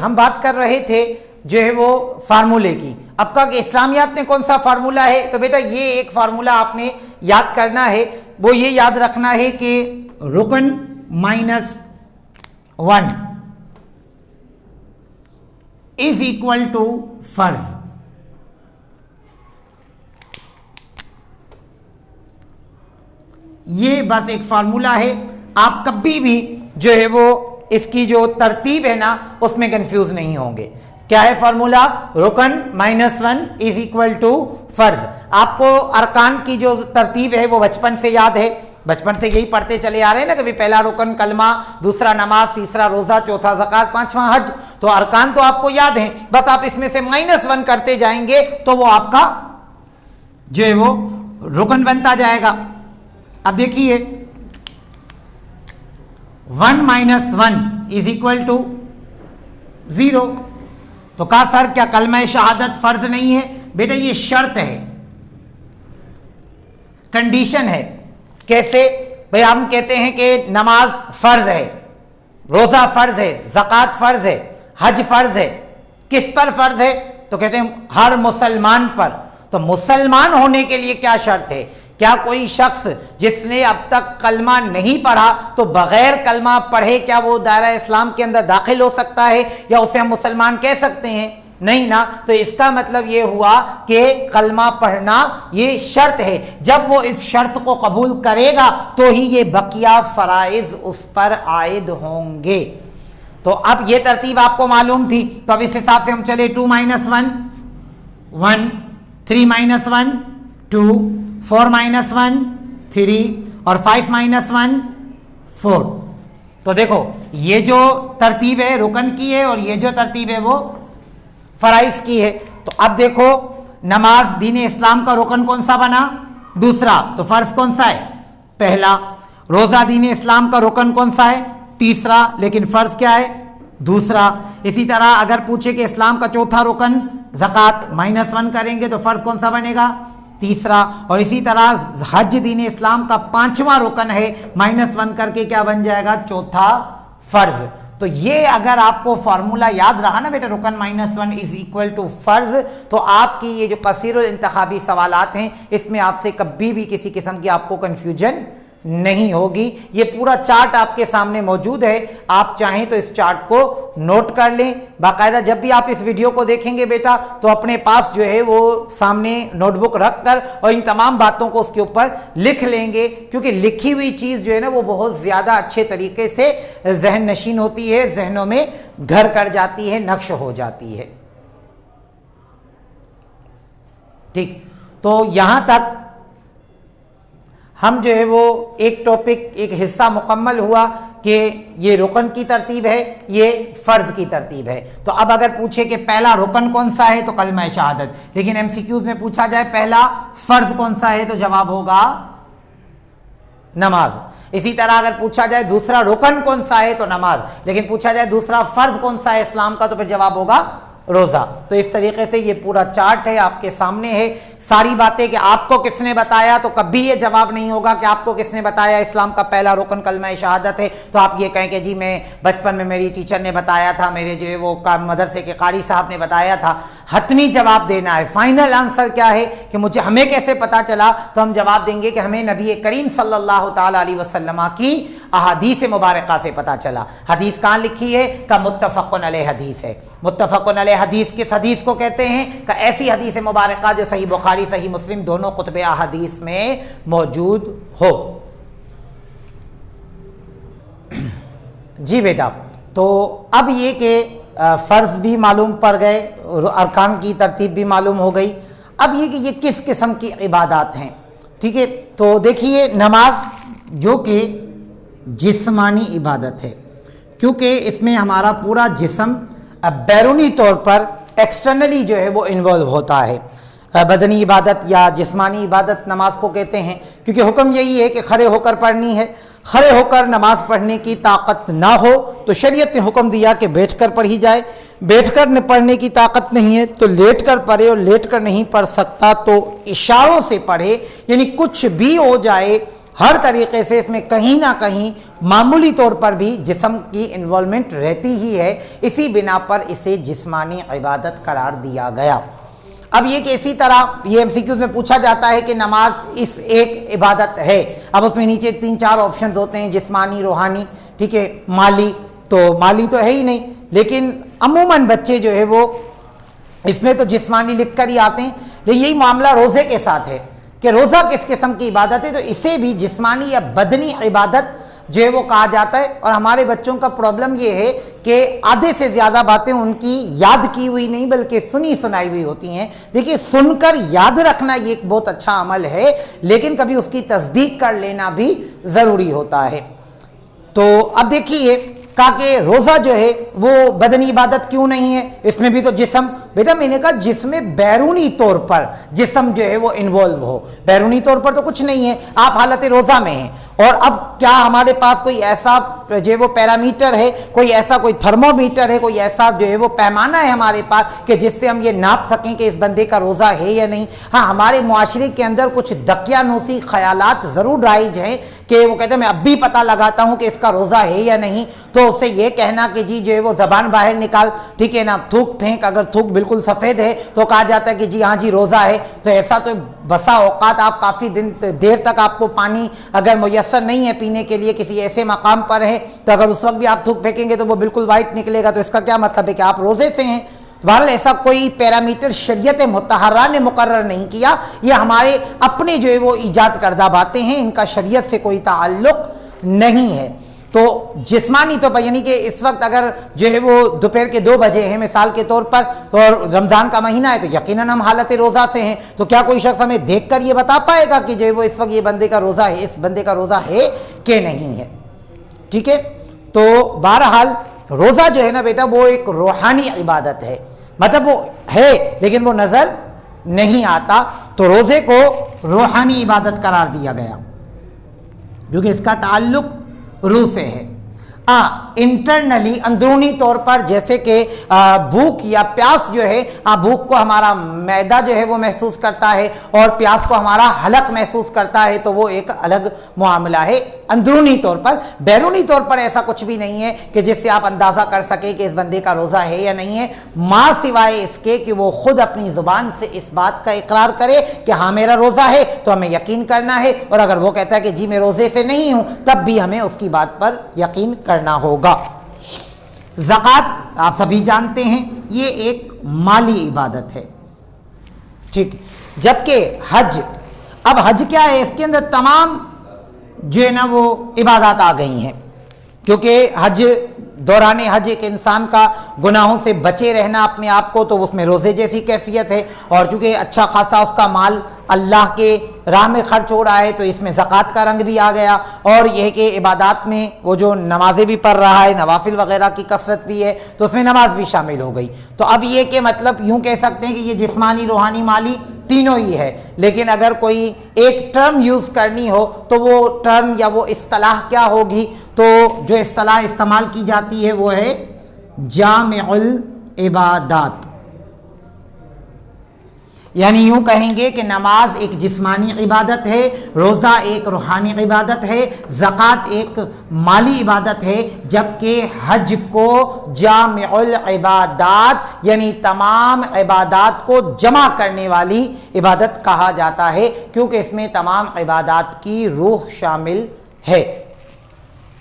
ہم بات کر رہے تھے جو ہے وہ فارمولے کی. اب کا کہ اسلامیات میں کون سا فارمولا ہے, تو بیٹا یہ ایک فارمولا آپ نے یاد کرنا ہے. وہ یہ یاد رکھنا ہے کہ رکن مائنس 1 از اکول ٹو فرض. یہ بس ایک فارمولا ہے. آپ کبھی بھی جو ہے وہ اس کی جو ترتیب ہے نا اس میں کنفیوز نہیں ہوں گے. کیا ہے فارمولا؟ رکن مائنس 1 از اکول ٹو فرض. آپ کو ارکان کی جو ترتیب ہے وہ بچپن سے یاد ہے, بچپن سے یہی پڑھتے چلے آ رہے ہیں نا, کہ پہلا رکن کلمہ, دوسرا نماز, تیسرا روزہ, چوتھا زکوٰۃ, پانچواں حج. تو ارکان تو آپ کو یاد ہیں, بس آپ اس میں سے -1 کرتے جائیں گے تو وہ آپ کا جو ہے وہ رکن بنتا جائے گا. اب دیکھیے 1 - 1 از اکول ٹو 0. تو کہا سر کیا کلمہ شہادت فرض نہیں ہے؟ بیٹا یہ شرط ہے, کنڈیشن ہے. کیسے بھئی؟ ہم کہتے ہیں کہ نماز فرض ہے, روزہ فرض ہے, زکوٰۃ فرض ہے, حج فرض ہے. کس پر فرض ہے؟ تو کہتے ہیں ہر مسلمان پر. تو مسلمان ہونے کے لیے کیا شرط ہے؟ کیا کوئی شخص جس نے اب تک کلمہ نہیں پڑھا تو بغیر کلمہ پڑھے کیا وہ دائرہ اسلام کے اندر داخل ہو سکتا ہے, یا اسے ہم مسلمان کہہ سکتے ہیں؟ نہیں نا. تو اس کا مطلب یہ ہوا کہ کلمہ پڑھنا یہ شرط ہے. جب وہ اس شرط کو قبول کرے گا تو ہی یہ بقیہ فرائض اس پر عائد ہوں گے. تو اب یہ ترتیب آپ کو معلوم تھی, تو اب اس حساب سے ہم چلے 2 - 1 1, 3 - 1 2, 4 - 1 3 اور 5 - 1 4. تو دیکھو یہ جو ترتیب ہے رکن کی ہے, اور یہ جو ترتیب ہے وہ فرائض کی ہے. تو اب دیکھو نماز دین اسلام کا رکن کون سا بنا؟ دوسرا. تو فرض کون سا ہے؟ پہلا. روزہ دین اسلام کا رکن کون سا ہے؟ تیسرا. لیکن فرض کیا ہے؟ دوسرا. اسی طرح اگر پوچھے کہ اسلام کا چوتھا رکن زکوٰۃ -1 کریں گے تو فرض کون سا بنے گا؟ تیسرا. اور اسی طرح حج دین اسلام کا 5واں رکن ہے, -1 کر کے کیا بن جائے گا؟ چوتھا فرض. تو یہ اگر آپ کو فارمولا یاد رہا نا بیٹا, رکن -1 از اکول ٹو فرض, تو آپ کی یہ جو کثیر الانتخابی سوالات ہیں اس میں آپ سے کبھی بھی کسی قسم کی آپ کو کنفیوژن نہیں ہوگی. یہ پورا چارٹ آپ کے سامنے موجود ہے, آپ چاہیں تو اس چارٹ کو نوٹ کر لیں باقاعدہ. جب بھی آپ اس ویڈیو کو دیکھیں گے بیٹا تو اپنے پاس جو ہے وہ سامنے نوٹ بک رکھ کر اور ان تمام باتوں کو اس کے اوپر لکھ لیں گے, کیونکہ لکھی ہوئی چیز جو ہے نا وہ بہت زیادہ اچھے طریقے سے ذہن نشین ہوتی ہے, ذہنوں میں گھر کر جاتی ہے, نقش ہو جاتی ہے. ٹھیک, تو یہاں تک ہم جو ہے وہ ایک ٹاپک, ایک حصہ مکمل ہوا کہ یہ رکن کی ترتیب ہے, یہ فرض کی ترتیب ہے. تو اب اگر پوچھے کہ پہلا رکن کون سا ہے تو کلمہ شہادت, لیکن MCQs میں پوچھا جائے پہلا فرض کون سا ہے تو جواب ہوگا نماز. اسی طرح اگر پوچھا جائے دوسرا رکن کون سا ہے تو نماز, لیکن پوچھا جائے دوسرا فرض کون سا ہے اسلام کا تو پھر جواب ہوگا روزہ. تو اس طریقے سے یہ پورا چارٹ ہے آپ کے سامنے ہے. ساری باتیں کہ آپ کو کس نے بتایا, تو کبھی یہ جواب نہیں ہوگا کہ آپ کو کس نے بتایا اسلام کا پہلا رکن کلمہ شہادت ہے, تو آپ یہ کہیں کہ جی میں بچپن میں میری ٹیچر نے بتایا تھا, میرے جو ہے وہ مدرسے کے قاری صاحب نے بتایا تھا. حتمی جواب دینا ہے. فائنل آنسر کیا ہے کہ مجھے ہمیں کیسے پتا چلا, تو ہم جواب دیں گے کہ ہمیں نبی کریم صلی اللہ تعالیٰ علیہ وسلم کی احادیث مبارکہ سے پتا چلا. حدیث کہاں لکھی ہے؟ کہ متفق علیہ حدیث ہے. متفق علیہ حدیث کس حدیث کو کہتے ہیں؟ کہ ایسی حدیث مبارکہ جو صحیح بخاری صحیح مسلم دونوں کتب احادیث میں موجود ہو. جی بیٹا, تو اب یہ کہ فرض بھی معلوم پڑ گئے, ارکان کی ترتیب بھی معلوم ہو گئی. اب یہ کہ یہ کس قسم کی عبادات ہیں. ٹھیک ہے, تو دیکھیے نماز جو کہ جسمانی عبادت ہے, کیونکہ اس میں ہمارا پورا جسم بیرونی طور پر ایکسٹرنلی جو ہے وہ انوالو ہوتا ہے. بدنی عبادت یا جسمانی عبادت نماز کو کہتے ہیں, کیونکہ حکم یہی ہے کہ کھڑے ہو کر پڑھنی ہے. کھڑے ہو کر نماز پڑھنے کی طاقت نہ ہو تو شریعت نے حکم دیا کہ بیٹھ کر پڑھی جائے. بیٹھ کر پڑھنے کی طاقت نہیں ہے تو لیٹ کر پڑھے, اور لیٹ کر نہیں پڑھ سکتا تو اشاروں سے پڑھے, یعنی کچھ بھی ہو جائے ہر طریقے سے اس میں کہیں نہ کہیں معمولی طور پر بھی جسم کی انوالومنٹ رہتی ہی ہے، اسی بنا پر اسے جسمانی عبادت قرار دیا گیا۔ اب یہ کہ اسی طرح یہ MCQs میں پوچھا جاتا ہے کہ نماز اس ایک عبادت ہے، اب اس میں نیچے 3-4 آپشنز ہوتے ہیں، جسمانی، روحانی، ٹھیک ہے، مالی، تو مالی تو ہے ہی نہیں، لیکن عموماً بچے جو ہے وہ اس میں تو جسمانی لکھ کر ہی آتے ہیں، لیکن یہی معاملہ روزے کے ساتھ ہے کہ روزہ کس قسم کی عبادت ہے، تو اسے بھی جسمانی یا بدنی عبادت جو ہے وہ کہا جاتا ہے۔ اور ہمارے بچوں کا پرابلم یہ ہے کہ آدھے سے زیادہ باتیں ان کی یاد کی ہوئی نہیں بلکہ سنی سنائی ہوئی ہوتی ہیں۔ دیکھیے سن کر یاد رکھنا یہ ایک بہت اچھا عمل ہے، لیکن کبھی اس کی تصدیق کر لینا بھی ضروری ہوتا ہے۔ تو اب دیکھیے کہا کہ روزہ جو ہے وہ بدنی عبادت کیوں نہیں ہے، اس میں بھی تو جسم، بیٹا میں نے کہا جس میں بیرونی طور پر جسم جو ہے وہ انوالو ہو، بیرونی طور پر تو کچھ نہیں ہے، آپ حالت روزہ میں ہیں، اور اب کیا ہمارے پاس کوئی ایسا جو ہے وہ پیرامیٹر ہے، کوئی ایسا کوئی تھرمومیٹر ہے، کوئی ایسا جو ہے وہ پیمانہ ہے ہمارے پاس کہ جس سے ہم یہ ناپ سکیں کہ اس بندے کا روزہ ہے یا نہیں؟ ہاں ہمارے معاشرے کے اندر کچھ دقیانوسی خیالات ضرور رائج ہیں کہ وہ کہتے ہیں میں اب بھی پتہ لگاتا ہوں کہ اس کا روزہ ہے یا نہیں، تو اسے یہ کہنا کہ جی جو ہے وہ زبان باہر نکال، ٹھیک ہے نا، تھوک پھینک، اگر تھوک بالکل سفید ہے تو کہا جاتا ہے کہ جی ہاں جی روزہ ہے، تو ایسا تو بسا اوقات آپ کافی دیر تک آپ کو پانی اگر میسر نہیں ہے پینے کے لیے، کسی ایسے مقام پر ہے، تو اگر اس وقت بھی آپ تھوک پھینکیں گے تو وہ بالکل وائٹ نکلے گا، تو اس کا کیا مطلب ہے کہ آپ روزے سے ہیں؟ بہرحال ایسا کوئی پیرامیٹر شریعت مطہرہ نے مقرر نہیں کیا، یہ ہمارے اپنے جو ہے وہ ایجاد کردہ باتیں ہیں، ان کا شریعت سے کوئی تعلق نہیں ہے۔ تو جسمانی طور پر یعنی کہ اس وقت اگر جو ہے وہ دوپہر کے 2 بجے ہیں مثال کے طور پر اور رمضان کا مہینہ ہے، تو یقیناً ہم حالت روزہ سے ہیں، تو کیا کوئی شخص ہمیں دیکھ کر یہ بتا پائے گا کہ جو ہے وہ اس وقت یہ بندے کا روزہ ہے، اس بندے کا روزہ ہے کہ نہیں ہے؟ ٹھیک ہے، تو بہرحال روزہ جو ہے نا بیٹا وہ ایک روحانی عبادت ہے، مطلب وہ ہے لیکن وہ نظر نہیں آتا، تو روزے کو روحانی عبادت قرار دیا گیا کیونکہ اس کا تعلق روح سے ہے۔ انٹرنلی اندرونی طور پر جیسے کہ بھوک یا پیاس جو ہے، بھوک کو ہمارا معدہ جو ہے وہ محسوس کرتا ہے اور پیاس کو ہمارا حلق محسوس کرتا ہے، تو وہ ایک الگ معاملہ ہے اندرونی طور پر۔ بیرونی طور پر ایسا کچھ بھی نہیں ہے کہ جس سے آپ اندازہ کر سکیں کہ اس بندے کا روزہ ہے یا نہیں ہے، ماں سوائے اس کے کہ وہ خود اپنی زبان سے اس بات کا اقرار کرے کہ ہاں میرا روزہ ہے، تو ہمیں یقین کرنا ہے، اور اگر وہ کہتا ہے کہ جی میں روزے سے نہیں ہوں، تب بھی ہمیں اس کی بات پر یقین کرنا ہوگا۔ زکوٰۃ آپ سبھی جانتے ہیں یہ ایک مالی عبادت ہے، ٹھیک، جبکہ حج، اب حج کیا ہے، اس کے اندر تمام جو ہے نا وہ عبادات آ گئی ہیں، کیونکہ حج دوران حج ایک انسان کا گناہوں سے بچے رہنا اپنے آپ کو، تو اس میں روزے جیسی کیفیت ہے، اور چونکہ اچھا خاصا اس کا مال اللہ کے راہ میں خرچ ہو رہا ہے تو اس میں زکوٰۃ کا رنگ بھی آ گیا، اور یہ کہ عبادات میں وہ جو نمازیں بھی پڑھ رہا ہے، نوافل وغیرہ کی کثرت بھی ہے، تو اس میں نماز بھی شامل ہو گئی۔ تو اب یہ کہ مطلب یوں کہہ سکتے ہیں کہ یہ جسمانی، روحانی، مالی تینوں ہی ہے، لیکن اگر کوئی ایک ٹرم یوز کرنی ہو تو وہ ٹرم یا وہ اصطلاح کیا ہوگی، تو جو اصطلاح استعمال کی جاتی ہے وہ ہے جامع العبادات، یعنی یوں کہیں گے کہ نماز ایک جسمانی عبادت ہے، روزہ ایک روحانی عبادت ہے، زکوٰۃ ایک مالی عبادت ہے، جبکہ حج کو جامع العبادات یعنی تمام عبادات کو جمع کرنے والی عبادت کہا جاتا ہے، کیونکہ اس میں تمام عبادات کی روح شامل ہے۔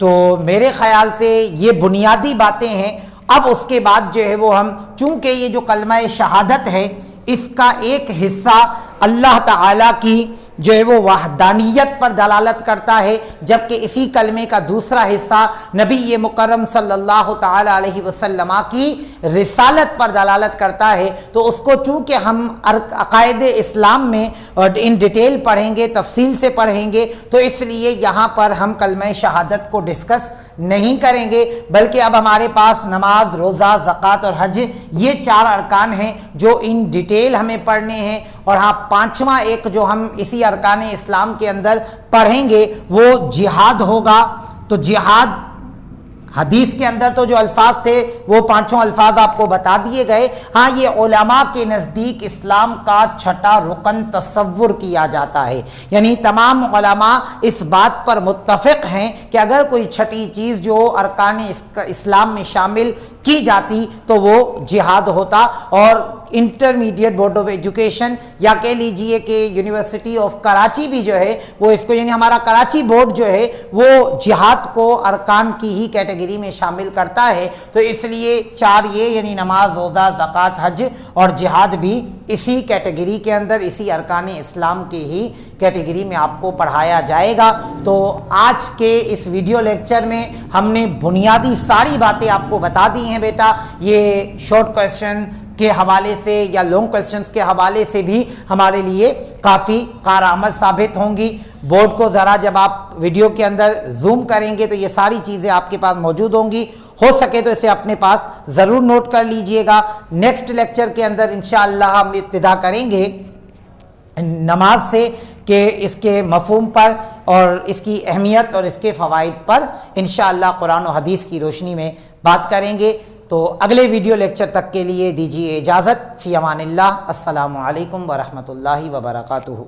تو میرے خیال سے یہ بنیادی باتیں ہیں۔ اب اس کے بعد جو ہے وہ ہم چونکہ یہ جو کلمہ شہادت ہے اس کا ایک حصہ اللہ تعالیٰ کی جو ہے وہ وحدانیت پر دلالت کرتا ہے، جبکہ اسی کلمے کا دوسرا حصہ نبی مکرم صلی اللہ تعالیٰ علیہ وسلم کی رسالت پر دلالت کرتا ہے، تو اس کو چونکہ ہم عقائد اسلام میں ان ڈیٹیل پڑھیں گے، تفصیل سے پڑھیں گے، تو اس لیے یہاں پر ہم کلمہ شہادت کو ڈسکس نہیں کریں گے، بلکہ اب ہمارے پاس نماز، روزہ، زکوٰۃ اور حج یہ 4 ارکان ہیں جو ان ڈیٹیل ہمیں پڑھنے ہیں، اور ہاں 5واں ایک جو ہم اسی ارکان اسلام کے اندر پڑھیں گے وہ جہاد ہوگا۔ تو جہاد حدیث کے اندر تو جو الفاظ تھے وہ پانچوں الفاظ آپ کو بتا دیے گئے. ہاں یہ علماء کے نزدیک اسلام کا چھٹا رکن تصور کیا جاتا ہے، یعنی تمام علماء اس بات پر متفق ہیں کہ اگر کوئی چھٹی چیز جو ارکان اسلام میں شامل کی جاتی تو وہ جہاد ہوتا. اور انٹرمیڈیٹ بورڈ آف ایجوکیشن یا کہہ لیجئے کہ یونیورسٹی آف کراچی بھی جو ہے وہ اس کو، یعنی ہمارا کراچی بورڈ جو ہے وہ جہاد کو ارکان کی ہی کیٹیگری میں شامل کرتا ہے. تو اس لیے چار یہ یعنی نماز، روزہ، زکوٰۃ، حج اور جہاد بھی اسی کیٹیگری کے اندر، اسی ارکان اسلام کی ہی کیٹیگری میں آپ کو پڑھایا جائے گا. تو آج کے اس ویڈیو لیکچر میں ہم نے بنیادی ساری باتیں آپ کو بتا دی ہیں بیٹا. یہ شارٹ کویسچن کے حوالے سے یا لانگ کویسچنز کے حوالے سے بھی ہمارے لیے کافی کارآمد ثابت ہوں گی. بورڈ کو ذرا جب آپ ویڈیو کے اندر زوم کریں گے تو یہ ساری چیزیں آپ کے پاس موجود ہوں گی. ہو سکے تو اسے اپنے پاس ضرور نوٹ کر لیجئے گا. نیکسٹ لیکچر کے اندر انشاءاللہ ہم ابتدا کریں گے نماز سے کہ اس کے مفہوم پر اور اس کی اہمیت اور اس کے فوائد پر انشاءاللہ قرآن و حدیث کی روشنی میں بات کریں گے. تو اگلے ویڈیو لیکچر تک کے لیے دیجیے اجازت. فی امان اللہ. السلام علیکم ورحمۃ اللہ وبرکاتہ.